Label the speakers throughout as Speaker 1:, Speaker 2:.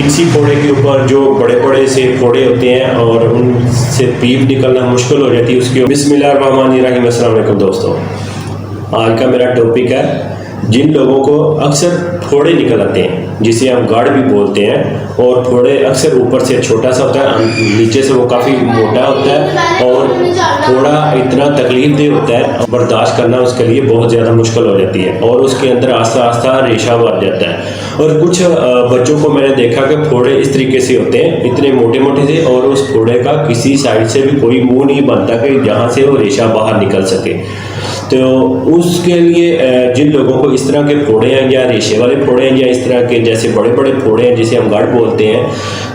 Speaker 1: फिंसी फोड़े के ऊपर जो बड़े बड़े से फोड़े होते हैं और उनसे पीप निकलना मुश्किल हो जाती है उसके। बिस्मिल्लाहिर्रहमानिर्रहीम। अस्सलाम वालेकुम दोस्तों, आज का मेरा टॉपिक है जिन लोगों को अक्सर फोड़े निकल आते हैं, जिसे हम गाढ़ भी बोलते हैं। और फोड़े अक्सर ऊपर से छोटा सा होता है, नीचे से वो काफ़ी मोटा होता है और फोड़ा इतना तकलीफदेह होता है, बर्दाश्त करना उसके लिए बहुत ज़्यादा मुश्किल हो जाती है और उसके अंदर आस्ता आस्ता रेशा भर जाता है। और कुछ बच्चों को मैंने देखा कि फोड़े इस तरीके से होते हैं, इतने मोटे मोटे से, और उस फोड़े का किसी साइड से भी कोई मुंह नहीं बनता कि जहाँ से वो रेशा बाहर निकल सके। तो उसके लिए जिन लोगों को इस तरह के फोड़े हैं या रेशे वाले फोड़े हैं या इस तरह के जैसे बड़े बड़े फोड़े हैं जिसे हम गाढ़ बोलते हैं,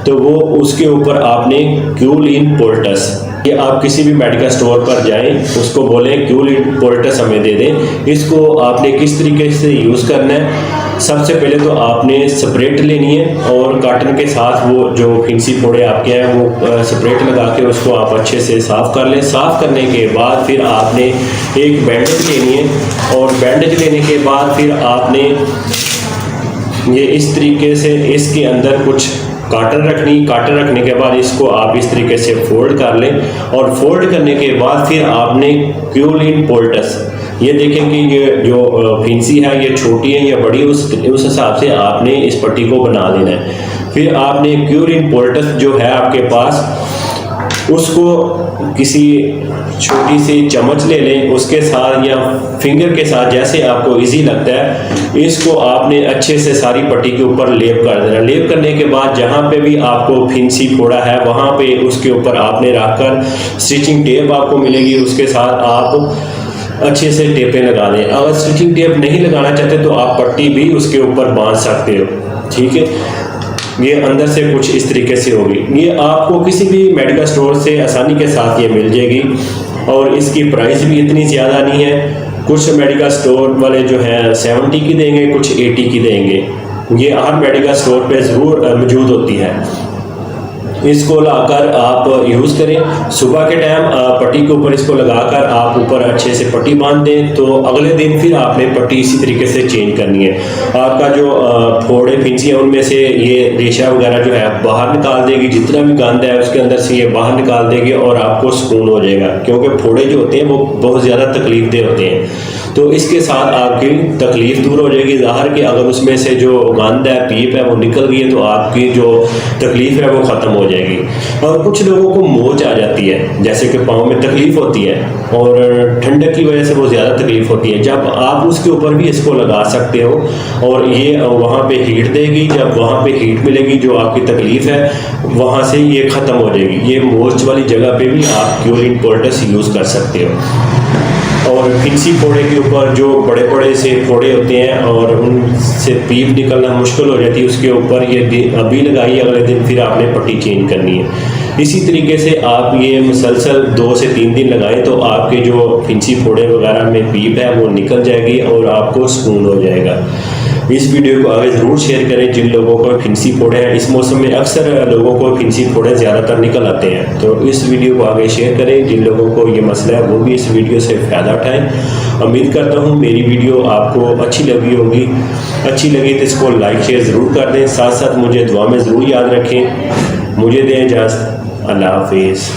Speaker 1: तो वो उसके ऊपर आपने क्यूलिन पोल्टस, ये आप किसी भी मेडिकल स्टोर पर जाएं, उसको बोलें क्यूलिन पोल्टस हमें दे दें। इसको आपने किस तरीके से यूज़ करना है, सबसे पहले तो आपने स्प्रेट लेनी है और कॉटन के साथ वो जो फिंसी फोड़े आपके हैं वो स्प्रेट लगा के उसको आप अच्छे से साफ़ कर लें। साफ़ करने के बाद फिर आपने एक बैंडेज लेनी है और बैंडेज लेने के बाद फिर आपने ये इस तरीके से इसके अंदर कुछ काटन रखनी। काटन रखने के बाद इसको आप इस तरीके से फोल्ड कर लें और फोल्ड करने के बाद फिर आपने क्यूलिन पोल्टस, ये देखें कि ये जो फिंसी है ये छोटी है या बड़ी, उस हिसाब से आपने इस पट्टी को बना लेना है। फिर आपने क्यूलिन पोल्टस जो है आपके पास, उसको किसी छोटी सी चम्मच ले लें, उसके साथ या फिंगर के साथ जैसे आपको इजी लगता है, इसको आपने अच्छे से सारी पट्टी के ऊपर लेप कर देना। लेप करने के बाद जहाँ पे भी आपको फिंसी फोड़ा है वहाँ पे उसके ऊपर आपने रखकर स्टिचिंग टेप आपको मिलेगी, उसके साथ आप अच्छे से टेपें लगा दें। अगर स्टिचिंग टेप नहीं लगाना चाहते तो आप पट्टी भी उसके ऊपर बांध सकते हो, ठीक है। ये अंदर से कुछ इस तरीके से होगी। ये आपको किसी भी मेडिकल स्टोर से आसानी के साथ ये मिल जाएगी और इसकी प्राइस भी इतनी ज़्यादा नहीं है। कुछ मेडिकल स्टोर वाले जो हैं 70 की देंगे, कुछ 80 की देंगे। ये हर मेडिकल स्टोर पे ज़रूर मौजूद होती है। इसको लाकर आप यूज़ करें। सुबह के टाइम पट्टी के ऊपर इसको लगाकर आप ऊपर अच्छे से पट्टी बांध दें, तो अगले दिन फिर आपने पट्टी इसी तरीके से चेंज करनी है। आपका जो फोड़े फिंसी है उनमें से ये रेशा वगैरह जो है बाहर निकाल देगी, जितना भी गंद है उसके अंदर से ये बाहर निकाल देगी और आपको सुकून हो जाएगा। क्योंकि फोड़े जो होते हैं वो बहुत ज़्यादा तकलीफदेह होते हैं, तो इसके साथ आपकी तकलीफ दूर हो जाएगी। ज़ाहिर कि अगर उसमें से जो गंद है, पीप है, वो निकल गई है तो आपकी जो तकलीफ है वो ख़त्म हो जाएगी। और कुछ लोगों को मोच आ जाती है, जैसे कि पाँव में तकलीफ होती है और ठंडक की वजह से वो ज़्यादा तकलीफ होती है, जब आप उसके ऊपर भी इसको लगा सकते हो और ये वहाँ पे हीट देगी। जब वहाँ पे हीट मिलेगी, जो आपकी तकलीफ है वहाँ से ये ख़त्म हो जाएगी। ये मोच वाली जगह पे भी आप क्यूलिन पोल्टस यूज़ कर सकते हो। और फिंसी फोड़े के ऊपर जो बड़े बड़े से फोड़े होते हैं और उनसे पीप निकलना मुश्किल हो जाती है, उसके ऊपर ये अभी लगाइए, अगले दिन फिर आपने पट्टी चेंज करनी है। इसी तरीके से आप ये मुसलसल 2 से 3 दिन लगाएं तो आपके जो फिंसी फोड़े वगैरह में पीप है वो निकल जाएगी और आपको सुकून हो जाएगा। इस वीडियो को आगे ज़रूर शेयर करें जिन लोगों को फिंसी फोड़े हैं। इस मौसम में अक्सर लोगों को फिंसी फोड़े ज़्यादातर निकल आते हैं, तो इस वीडियो को आगे शेयर करें जिन लोगों को ये मसला है, वो भी इस वीडियो से फ़ायदा उठाएं। उम्मीद करता हूँ मेरी वीडियो आपको अच्छी लगी होगी। अच्छी लगी तो इसको लाइक शेयर ज़रूर कर दें, साथ साथ मुझे दुआ में ज़रूर याद रखें। मुझे दें इजाज़त। अल्लाह हाफिज़।